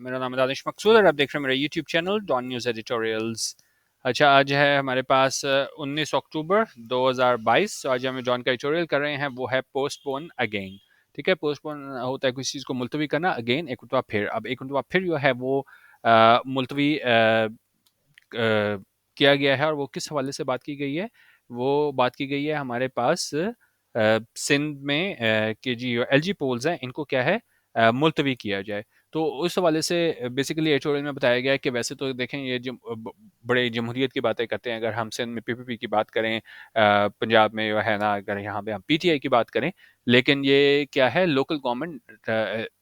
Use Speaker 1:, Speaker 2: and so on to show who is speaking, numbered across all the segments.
Speaker 1: मेरा नाम है दानिश मकसूद और आप देख रहे हैं मेरा YouTube channel Dawn news editorials. अच्छा, आज है हमारे पास 19 अक्टूबर 2022। तो आज हम जॉन का एडिटोरियल कर रहे हैं, वो है पोस्टपोन अगेन। ठीक है, पोस्टपोन होता है किसी चीज़ को मुलतवी करना, अगेन एक मरतबा फिर। अब एक मरतबा फिर जो है वो मुलतवी किया गया है, और वो किस हवाले से बात की गई है? वो बात की गई है हमारे पास सिंध में कि जी एलजी पोल्स हैं, इनको क्या है मुलतवी किया जाए। तो उस हवाले से बेसिकली एडिटोरियल में बताया गया है कि वैसे तो देखें ये बड़े जमहूरियत की बातें करते हैं। अगर हम सिंध में पीपीपी की बात करें, पंजाब में जो है ना, अगर यहाँ पे हम पीटीआई की बात करें, लेकिन ये क्या है, लोकल गवर्नमेंट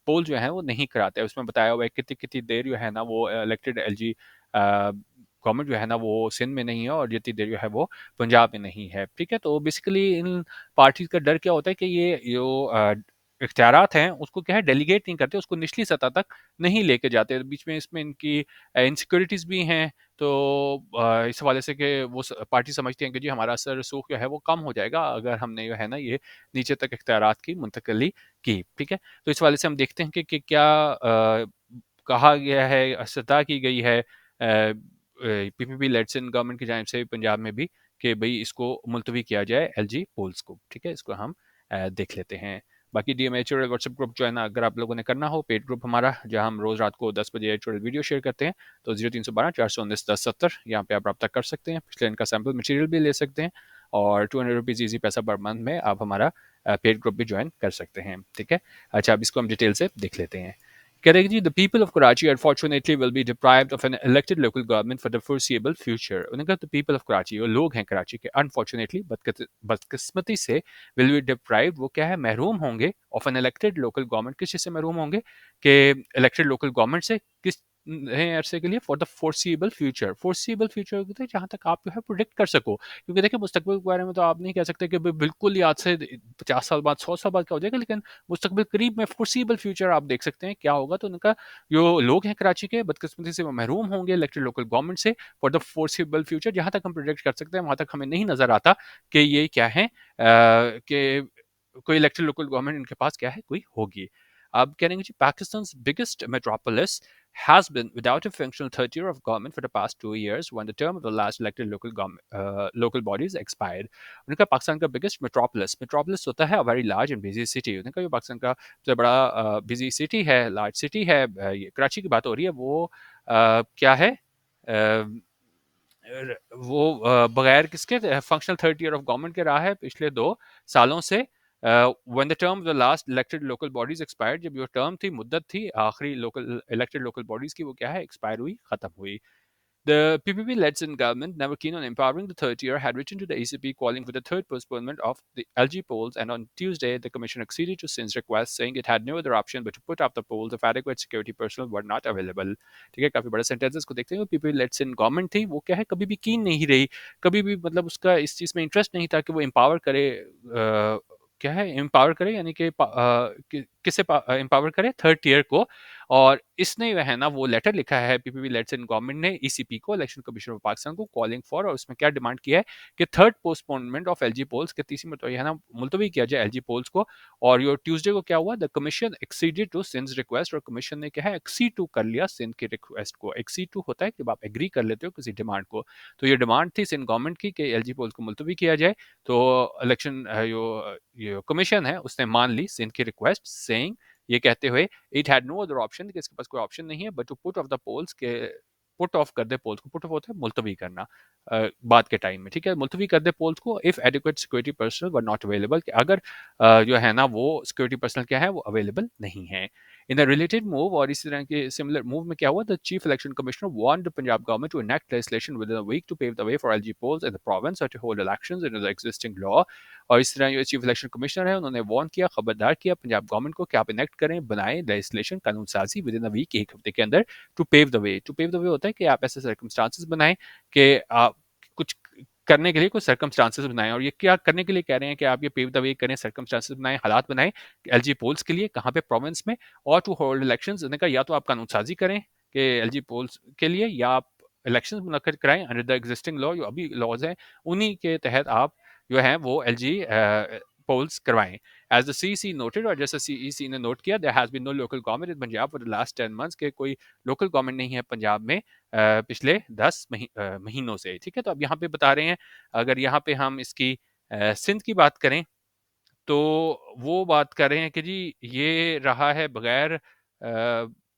Speaker 1: पोल जो है वो नहीं कराते। उसमें बताया हुआ है कितनी कितनी देर जो है ना वो इलेक्टेड एलजी गवर्नमेंट जो है ना वो सिंध में नहीं है, और जितनी देर जो है वो पंजाब में नहीं है। ठीक है, तो बेसिकली इन पार्टीज का डर क्या होता है कि ये जो इख्तियारात हैं उसको क्या है डेलीगेट नहीं करते, उसको निचली सतह तक नहीं लेके जाते। बीच में इसमें इनकी इनसिक्योरिटीज भी हैं। तो इस हवाले से कि वो पार्टी समझती हैं कि जी हमारा असर रसूख जो है वो कम हो जाएगा अगर हमने जो है ना ये नीचे तक इख्तियारात की मुंतकली की। ठीक है, तो इस हवाले से हम देखते हैं कि क्या कहा गया है, सतह की गई है पीपीपी लेड सिंध गवर्नमेंट की जानिब से पंजाब में भी, कि भाई इसको मुलतवी किया जाए एलजी पोल्स को। ठीक है, इसको हम देख लेते हैं। बाकी डी एम एचोरल व्हाट्सएप ग्रुप जो है ना, अगर आप लोगों ने करना हो, पेड ग्रुप हमारा, जहां हम रोज़ रात को 10 बजे एचोरल वीडियो शेयर करते हैं, तो 0312 419 1070 यहाँ पे आप रब्ता कर सकते हैं। पिछले इनका सैम्पल मटेरियल भी ले सकते हैं, और 200 रुपीज़ ईजी पैसा पर मंथ में आप हमारा पेड ग्रुप भी ज्वाइन कर सकते हैं। ठीक है, अच्छा अब इसको हम डिटेल से देख लेते हैं। कह रहे जी the people of Karachi unfortunately will be deprived of an elected local government for the foreseeable future. उन्होंने कहा द पीपल ऑफ कराची, वो लोग हैं कराची के, अनफॉर्चुनेटली बदकिस्मती से, विल बी डिप्राइव्ड, वो क्या है महरूम होंगे, of an elected local government. किस चीज़ से महरूम होंगे? कि इलेक्टेड लोकल गवर्नमेंट से, किस नए अरसे के लिए, for the foreseeable future. Foreseeable future होता है जहाँ तक आप जो है प्रोडिक्ट कर सको, क्योंकि देखिए मुस्तकबिल के बारे में तो आप नहीं कह सकते कि बिल्कुल ही आज से 50 साल बाद 100 साल बाद क्या हो जाएगा, लेकिन मुस्तकबिल करीब में फोरसीबल फ्यूचर आप देख सकते हैं क्या होगा। तो उनका जो लोग हैं कराची के, बदकिस्मती से वो महरूम होंगे इलेक्टेड लोकल गवर्नमेंट से फॉर द फोरसीबल फ्यूचर। जहां तक हम प्रोजेक्ट कर सकते हैं वहां तक हमें नहीं नजर आता कि ये क्या है, कि कोई इलेक्टेड लोकल गवर्नमेंट इनके पास क्या है कोई होगी। अब कह रहे हैं जी Pakistan biggest metropolis has been without a functional third tier of government for the past 2 years when the term of the last elected local bodies expired. उनका पाकिस्तान का बिगेस्ट मेट्रोपोलिस होता है very large and busy city. उनका जो पाकिस्तान का सबसे बड़ा busy city है, लार्ज सिटी है, ये कराची की बात हो रही है, वो क्या है, वो बगैर किसके functional third year of government के रहा है पिछले 2 सालों से। When the term the last elected local bodies expired, जब जो टर्म थी, मुद्दत थी आखिरी लोकल इलेक्टेड लोकल बॉडीज की, वो क्या है एक्सपायर हुई, खत्म हुई। The PPP-led Sindh government, never keen on empowering the third tier, had written to the ACP calling for the third postponement of the LG polls, and on Tuesday, the commission acceded to Sindh's request, saying it had no other option but to put up the polls if adequate security personnel were not available. ठीक है, काफी बड़ा sentence को देखते हैं। PPP-led Sindh government थी, वो क्या है कभी भी कीन नहीं रही, कभी भी मतलब उसका इस चीज में इंटरेस्ट नहीं था कि वो एम्पावर करे, क्या है एम्पावर करे, यानी कि किसे एम्पावर करे, थर्ड टीयर को। और इसने जो है ना वो लेटर लिखा है पीपीपी लेड सिंध गवर्नमेंट ने ईसीपी को, इलेक्शन कमीशन ऑफ पाकिस्तान को, कॉलिंग फॉर, और उसमें क्या डिमांड किया है कि third postponement of LG polls के, तीसरी मतलब है ना मुलतवी किया जाए एलजी पोल्स को। और ये ट्यूसडे को क्या हुआ, the commission acceded to Sindh request, और कमीशन ने क्या है एक्सीड टू कर लिया सिंध की रिक्वेस्ट को। एक्सीड टू होता है कि आप एग्री कर लेते हो किसी डिमांड को। तो ये डिमांड थी सिंध गवर्नमेंट की कि एलजी पोल्स को मुलतवी किया जाए। तो इलेक्शन जो कमीशन है उसने मान ली सिंध की रिक्वेस्ट, सेइंग, ये कहते हुए, it had no other option, कि इसके पास कोई ऑप्शन नहीं है but to put off the polls, के पुट ऑफ कर दे पोल्स को। पुट ऑफ होता है मुलतवी करना बाद के टाइम में। ठीक है, मुलतवी कर दे पोल्स को if adequate security personal were not available, कि अगर जो है ना वो सिक्योरिटी पर्सनल क्या है वो अवेलेबल नहीं है। इन अ रिलेटेड मूव, और इसी तरह के सिमिलर मूव में क्या हुआ, the chief election commissioner warned the Punjab government to enact legislation within a week to pave the way for LG polls in the province or to hold elections under the existing law. और इस तरह जो chief election commissioner है उन्होंने warn किया, खबरदार किया Punjab government को कि आप इनेक्ट करें, बनाएं लेजिस्लेशन, कानून साजी विद इन अ वीक, एक हफ्ते के अंदर, to pave the way. To pave the way होता है कि आप ऐसे सर्कमस्टांसेस बनाएं कि आप कुछ करने के लिए कुछ सर्कमस्टांसेस बनाएं। और ये क्या करने के लिए कह रहे हैं कि आप ये पेव द वे करें, सर्कमस्टांसेस बनाएं, हालात बनाएं एलजी पोल्स के लिए, कहाँ पे, प्रोविंस में, और टू होल्ड इलेक्शंस। उन्होंने कहा या तो आप कानून साजी करें कि एलजी पोल्स के लिए, या आप इलेक्शंस मुनक्किद कराएं अंडर द एग्जिस्टिंग लॉ, जो अभी लॉज हैं उन्हीं के तहत आप जो है वो एलजी पोल्स करवाएं। एज द सीईसी नोटेड, और जैसा सीईसी ने नोट किया, there has been no local government in Punjab for the last 10 months, के कोई लोकल गवर्नमेंट नहीं है पंजाब में पिछले 10 महीनों से। ठीक है, तो अब यहाँ पे बता रहे हैं, अगर यहाँ पे हम इसकी सिंध की बात करें, तो वो बात कर रहे हैं कि जी ये रहा है बगैर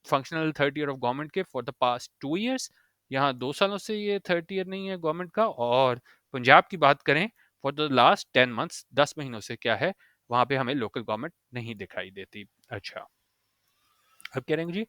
Speaker 1: functional third year of government के फॉर द पास्ट 2 ईयर्स। यहाँ 2 सालों से ये थर्ड ईयर नहीं है गवर्नमेंट का। और पंजाब की बात करें, फॉर द लास्ट 10 मंथ्स, 10 महीनों से क्या है, वहाँ पे हमें लोकल गवर्नमेंट नहीं दिखाई देती। अच्छा, अब कह रहे हैं जी,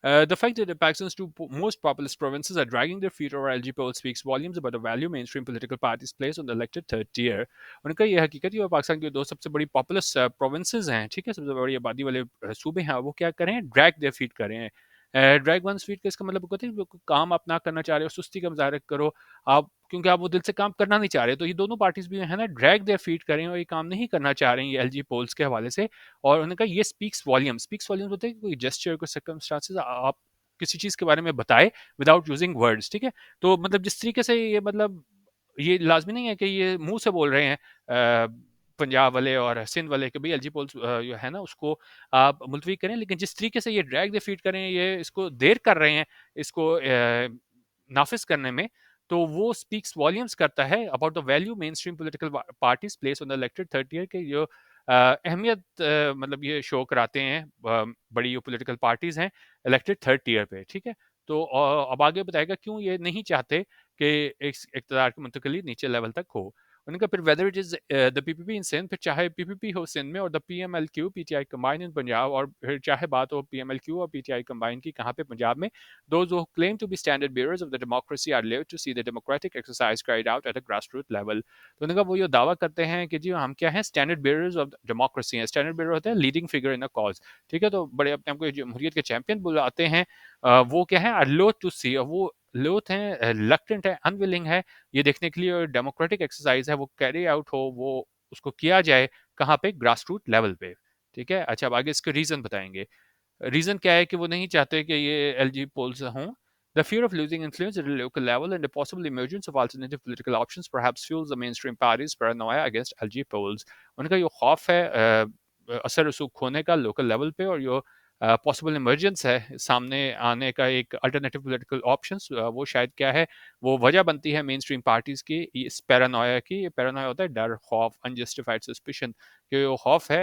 Speaker 1: the fact that the Pakistan's two most populous provinces are dragging their feet over LG poll speaks volumes about the value mainstream political parties place on the elected third tier. उनका ये हकीकत है, पाकिस्तान के दो सबसे बड़ी पॉपुलस प्रोविंसेस हैं, ठीक है, सबसे बड़ी आबादी वाले सूबे हैं, वो क्या करें, ड्रैग देयर फीट करें हैं। ड्रैग वन फीट का इसका मतलब होता है कि काम आप ना करना चाह रहे हो, सुस्ती का मुजाहरा करो आप, क्योंकि आप वो दिल से काम करना नहीं चाह रहे। तो ये दोनों पार्टीज भी है ना, ड्रैग देयर फीट करें और ये काम नहीं करना चाह रही हैं एलजी पोल्स के हवाले से। और उन्होंने कहा ये स्पीक्स वॉल्यूम्स होते हैं, कोई जेस्चर, कोई सर्कमस्टांसेस आप किसी चीज के बारे में बताए विदाउट यूजिंग वर्ड्स। ठीक है, तो मतलब जिस तरीके से ये, मतलब ये लाजमी नहीं है कि ये मुंह से बोल रहे हैं पंजाब वाले और सिंध वाले कि भाई एलजी पोल्स जो है ना उसको आप मुलतवी करें, लेकिन जिस तरीके से ये ड्रैग डिफीट करें, ये इसको देर कर रहे हैं इसको नाफिज करने में, तो वो स्पीक्स वॉल्यूम्स करता है about the value main stream political parties place on the elected third year के जो अहमियत मतलब ये शो कराते हैं बड़ी जो पोलिटिकल पार्टीज हैं इलेक्टेड थर्ड ईयर पे। ठीक है, तो अब आगे बताएगा क्यों ये नहीं चाहते कि इक़्तिदार की मुंतकिली नीचे लेवल तक हो। उनका फिर whether it is the PPP in Sindh, फिर चाहे पीपीपी हो सिंध में, और the PMLQ PTI combine in Punjab, और फिर चाहे बात हो पीएमएलक्यू और पीटीआई कंबाइन की कहाँ पे, पंजाब में। Those who claim to be standard bearers of the democracy are lived to see the democratic exercise carried out at a grassroots level. तो उन्होंने कहा वो ये दावा करते हैं कि जी हम क्या हैं, स्टैंडर्ड बेयरर्स ऑफ डेमोक्रेसी हैं। स्टैंडर्ड बेयर होते हैं leading figure in a cause. ठीक है, तो बड़े अपने आपको जमहूरियत के चैंपियन बुलाते हैं। वो क्या है, आर लोथ टू सी, वो लोथ हैं, रिलक्टेंट है, अनविलिंग है ये देखने के लिए डेमोक्रेटिक एक्सरसाइज है वो कैरी आउट हो, वो उसको किया जाए कहाँ पे, ग्रास रूट लेवल पे। ठीक है, अच्छा अब आगे इसके रीजन बताएंगे। रीजन क्या है कि वो नहीं चाहते कि ये एलजी पोल्स हों। The fear of losing influence at a local level and the possible emergence of alternative political options perhaps fuels the mainstream parties' paranoia against LG polls. उनका जो खौफ है असर रसूख खोने का लोकल लेवल पे, और जो पॉसिबल इमरजेंस है सामने आने का एक अल्टरनेटिव पॉलिटिकल ऑप्शंस, वो शायद क्या है, वो वजह बनती है मेन स्ट्रीम पार्टीज की इस पैरानोया की। ये पैरानोया होता है डर, खौफ, अनजस्टिफाइड सस्पिशन, कि वो खौफ है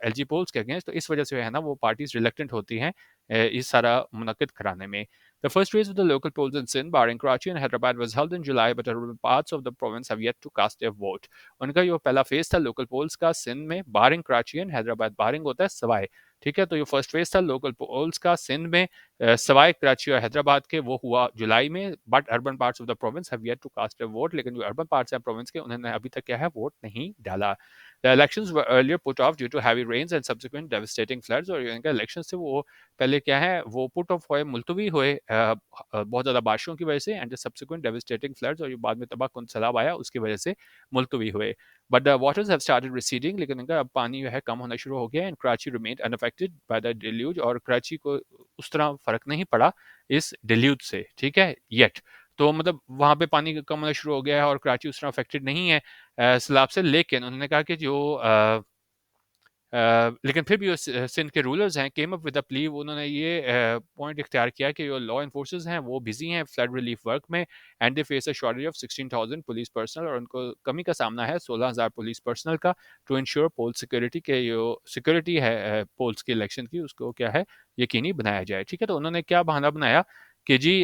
Speaker 1: एलजी पोल्स के अगेंस्ट, तो इस वजह से है ना वो पार्टीज रिलेक्टेंट होती हैं इस सारा मुनक्किद कराने में। The first phase of the local polls in Sindh, barring Karachi and Hyderabad, was held in July, but urban parts of the province have yet to cast their vote. उनका जो पहला phase था लोकल पोल्स का सिंध में, बारिंग Karachi and Hyderabad, बारिंग होता है सवाए। ठीक है, तो ये फर्स्ट फेज था लोकल पोल्स का सिंध में, सवाए कराची और हैदराबाद के, वो हुआ जुलाई में। But urban parts of the province have yet to cast a vote, लेकिन जो अर्बन पार्ट्स हैं प्रोविंस के, उन्होंने अभी तक क्या है, वोट नहीं डाला। The elections were earlier put off due to heavy rains and subsequent devastating floods, और इनका इलेक्शन से वो पहले क्या है, वो पुट ऑफ हुए, मुलतवी हुए बहुत ज़्यादा बारिशों की वजह से, एंड सब्सिक्वेंट डेविस्टेटिंग फ्लड्स, और ये बाद में तबाहकुन सैलाब आया उसकी वजह से मुलतवी हुए। But the waters have started receding, लेकिन इनका अब पानी जो है कम होना शुरू हो गया, and Karachi remained unaffected by the deluge, और कराची को उस तरह फर्क नहीं पड़ा इस डिल्यूज से। ठीक है, येट, तो मतलब वहाँ पे पानी कम होना शुरू हो गया है और कराची उस तरह अफेक्टेड नहीं है सैलाब से। लेकिन उन्होंने कहा कि जो लेकिन फिर भी जो सिंध के रूलर्स हैं came up with a plea, उन्होंने ये पॉइंट इख्तियार किया कि जो लॉ इन्फोर्सर्स हैं वो बिजी हैं फ्लड रिलीफ वर्क में, and they face a shortage of 16,000 police personal, और उनको कमी का सामना है 16,000 पुलिस पर्सनल का, टू इंश्योर पोल सिक्योरिटी के जो सिक्योरिटी है पोल्स के इलेक्शन की उसको क्या है यकीनी बनाया जाए। ठीक है, तो उन्होंने क्या बहाना बनाया कि जी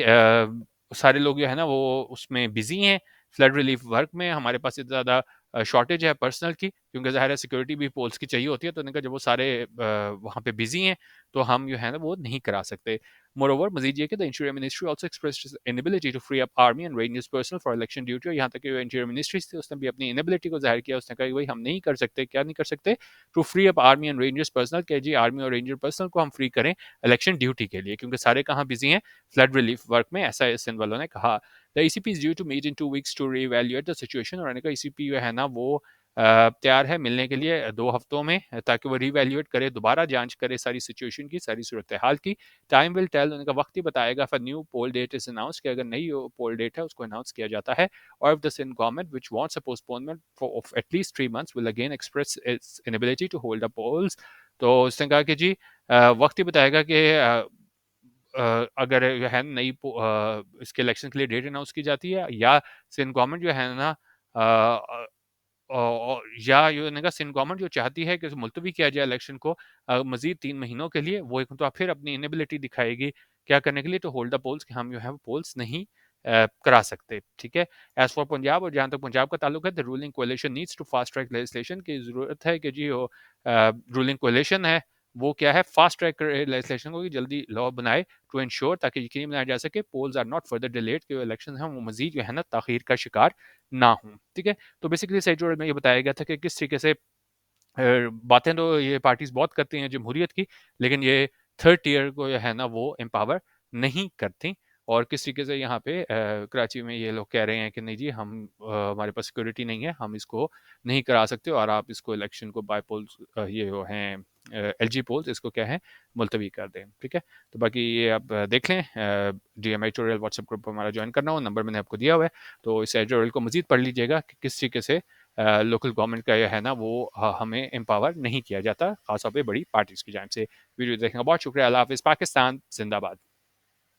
Speaker 1: सारे लोग जो है ना वो उसमें बिजी हैं फ्लड रिलीफ वर्क में, हमारे पास इतना ज़्यादा शॉर्टेज है पर्सनल की, क्योंकि ज़ाहिर है सिक्योरिटी भी पोल्स की चाहिए होती है, तो उन्होंने कहा जब वो सारे वहाँ पे बिजी हैं तो हम जो है ना वो नहीं करा सकते। मोरोवर मजीद ये कि the interior ministry also expressed inability to free up army and rangers personnel for election duty, और यहाँ तक कि जो इंटीरियर मिनिस्ट्री थी उसने भी अपनी इनेबिलिटी को जाहिर किया। उसने कहा कि भाई हम नहीं कर सकते, क्या नहीं कर सकते, to free up army and rangers personnel, कि जी आर्मी और रेंजर पर्सनल को हम फ्री करें इलेक्शन ड्यूटी के लिए, क्योंकि सारे कहाँ बिजी हैं, फ्लड रिलीफ वर्क में, ऐसा सिंध वालों ने कहा। The ECP is due to meet in 2 weeks to reevaluate the situation, और इनका ECP जो है ना वो तैयार है मिलने के लिए 2 हफ्तों में, ताकि वो रिवैल्यूएट करे, दोबारा जाँच करे सारी सिचुएशन की, सारी सूरत-ए-हाल की। टाइम विल टेल, उनका वक़्त ही बताएगा if a new poll date is announced, कि अगर नई पोल डेट है उसको अनाउंस किया जाता है। और if the Sindh government which wants a postponement for of at least 3 months will again express its inability to hold the polls. तो उसने कहा कि जी वक़्त ही बताएगा कि अगर जो है नई इसके इलेक्शन के लिए डेट अनाउंस की जाती है, या सिंध गवर्नमेंट जो है ना अ, या ये उन्होंने कहा सिंध गवर्नमेंट जो चाहती है कि मुलतवी किया जाए इलेक्शन को मजीद 3 महीनों के लिए, वो एक तो फिर अपनी इनेबिलिटी दिखाएगी क्या करने के लिए, टू होल्ड द पोल्स, कि हम जो है वो पोल्स नहीं करा सकते। ठीक है। एज फॉर पंजाब, और जहाँ तक पंजाब का ताल्लुक है, the ruling coalition needs to fast track legislation, की जरूरत है कि जी वो रूलिंग कोalition है वो क्या है, फास्ट ट्रैक लेजिस्लेशन को जल्दी लॉ बनाए, टू इंश्योर, ताकि यकीनी बनाया जा सके polls are not further delayed, कि इलेक्शन है वो मजीद जो है ना ताखीर का शिकार ना हो। ठीक है। तो बेसिकली इस एडिटोरियल में ये बताया गया था कि किस तरीके से बातें तो ये पार्टीज बहुत करती हैं जमहूरियत की, लेकिन ये थर्ड टीयर को जो है ना वो एम्पावर नहीं करती। और किस तरीके से यहाँ पे कराची में ये लोग कह रहे हैं कि नहीं जी हम हमारे पास सिक्योरिटी नहीं है, हम इसको नहीं करा सकते, और आप इसको इलेक्शन को बाय पोल्स ये वो हैं एलजी पोल्स, इसको क्या है मुलतवी कर दें। ठीक है। तो बाकी ये आप देख लें, डीएम एडिटोरियल व्हाट्सएप ग्रुप पर हमारा ज्वाइन करना हो, नंबर मैंने आपको दिया हुआ है, तो इस एडिटोरियल को मजीद पढ़ लीजिएगा कि किस तरीके से लोकल गवर्नमेंट का है ना वो हमें एम्पावर नहीं किया जाता, खासतौर पे बड़ी पार्टीज की जानिब से। वीडियो देखने का बहुत शुक्रिया। अल्लाह हाफिज़। पाकिस्तान जिंदाबाद।